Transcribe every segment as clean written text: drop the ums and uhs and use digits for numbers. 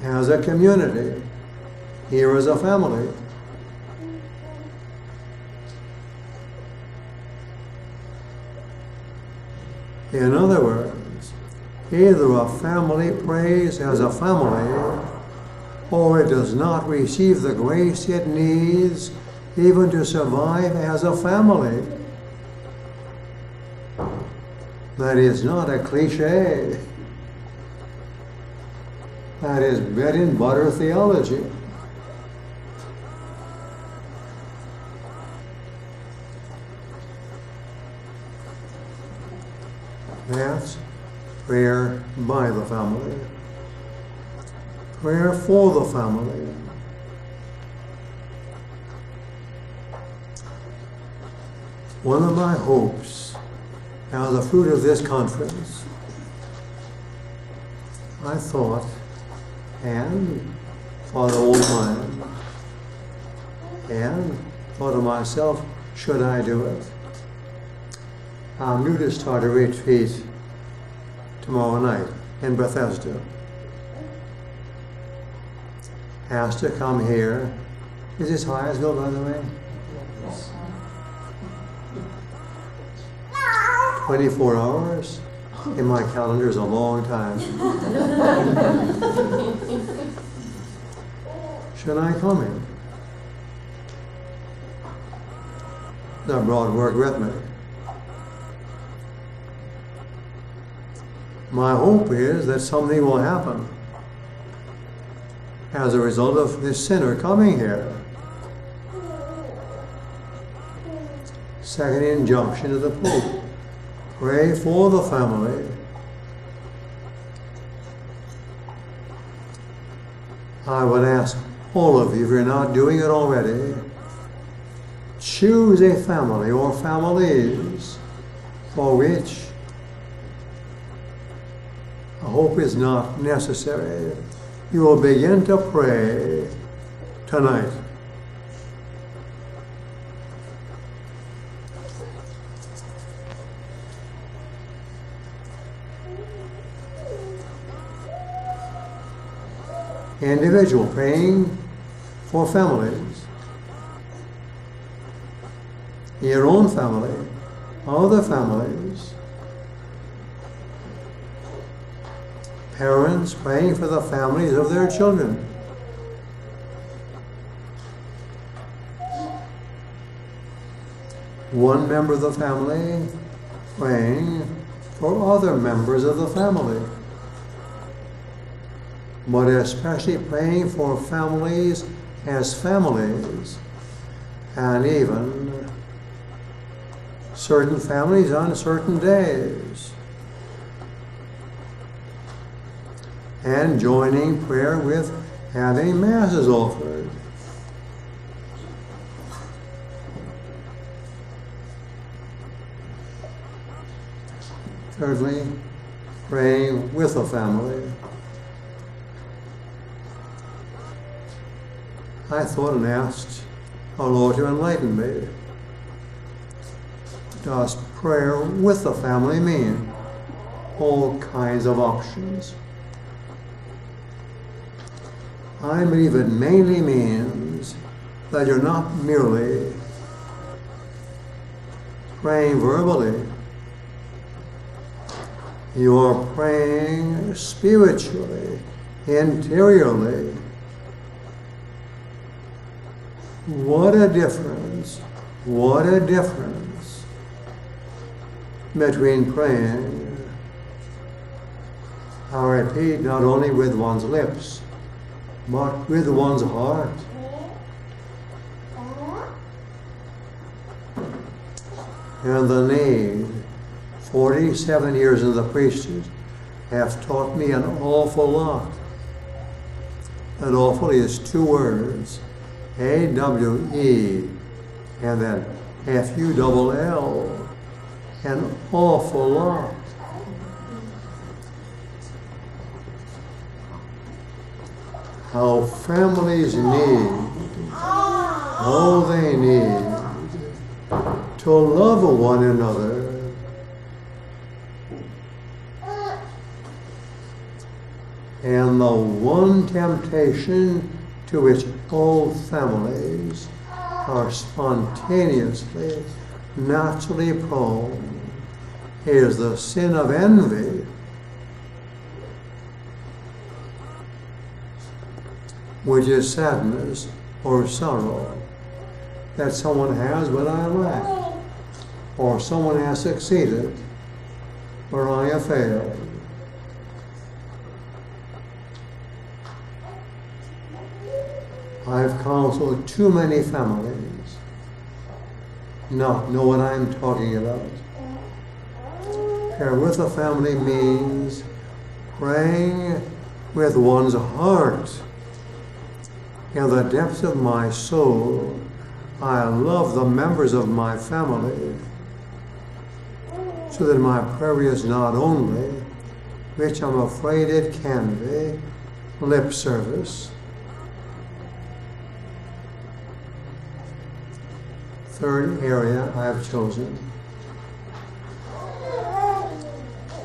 as a community, here as a family. In other words, either a family prays as a family, or it does not receive the grace it needs even to survive as a family. That is not a cliche. That is bread and butter theology. That's prayer by the family. Prayer for the family. One of my hopes as a fruit of this conference, I thought, and thought of old time, and thought to myself, should I do it? I'm due to start a retreat tomorrow night in Bethesda. Asked to come here. Is this Hyattsville, by the way? 24 hours? In my calendar is a long time. Should I come here? I brought work with me. My hope is that something will happen as a result of this sinner coming here. Second injunction of the Pope. Pray for the family. I would ask all of you, if you're not doing it already, choose a family or families for which a hope is not necessary. You will begin to pray tonight. Individual praying for families. Your own family, other families. Parents praying for the families of their children. One member of the family praying for other members of the family. But especially praying for families as families, and even certain families on certain days. And joining prayer with having masses offered. Thirdly, praying with a family. I thought and asked our Lord to enlighten me. Does prayer with the family mean all kinds of options? I believe it mainly means that you're not merely praying verbally. You're praying spiritually, interiorly. What a difference between praying, I repeat, not only with one's lips, but with one's heart. And the need, 47 years in the priesthood, have taught me an awful lot. That awful is two words. A-W-E, and then F-U-L-L, an awful lot. How families need, they need to love one another. and the one temptation to which all families are spontaneously, naturally prone is the sin of envy, which is sadness or sorrow that someone has when I lack, or someone has succeeded where I have failed. I've counseled too many families not know what I'm talking about. Prayer with a family means praying with one's heart. In the depths of my soul, I love the members of my family, so that my prayer is not only, which I'm afraid it can be, lip service. Third area I've chosen: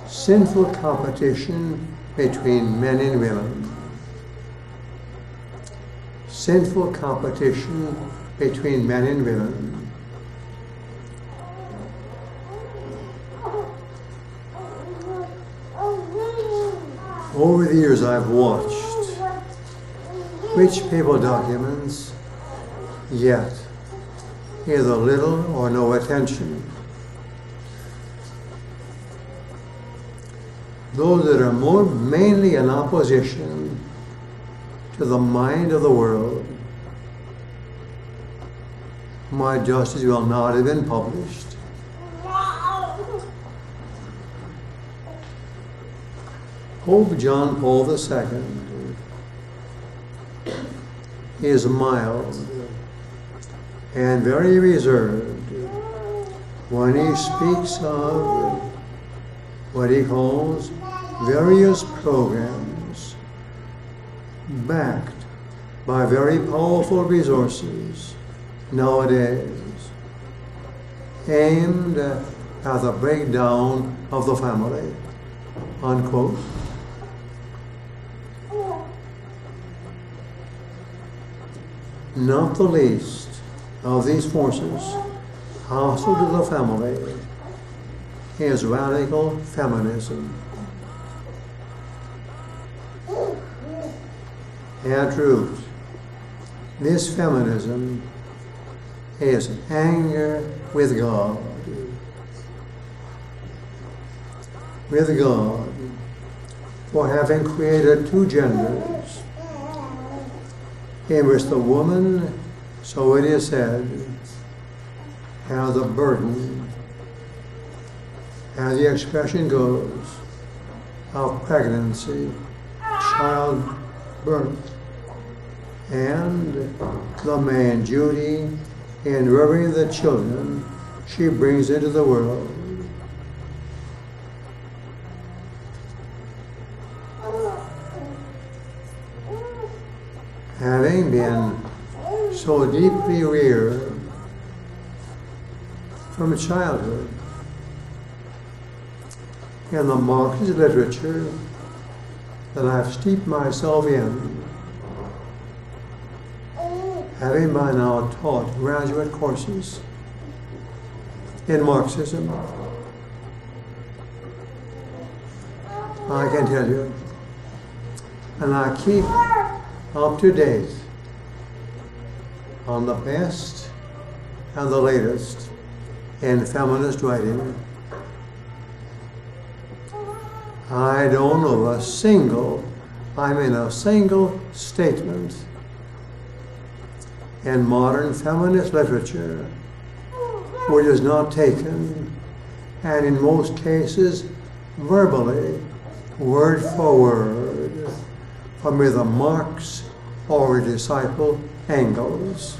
sinful competition between men and women. Sinful competition between men and women. Over the years I've watched which people documents get either little or no attention. Those that are more mainly in opposition to the mind of the world, my justice will not have been published. Pope John Paul II is mild and very reserved when he speaks of what he calls various programs backed by very powerful resources nowadays aimed at the breakdown of the family, unquote. Not the least of these forces hostile to the family is radical feminism. At root, this feminism is anger with God. With God for having created two genders, in which the woman, so it is said, has a burden, as the expression goes, of pregnancy, childbirth, and the main duty in rearing the children she brings into the world. Having been so deeply reared from childhood in the Marxist literature that I've steeped myself in, having by now taught graduate courses in Marxism, I can tell you, and I keep up to date on the best and the latest in feminist writing. I don't know a single statement in modern feminist literature which is not taken, and in most cases verbally, word for word, from either Marx or a disciple Engels.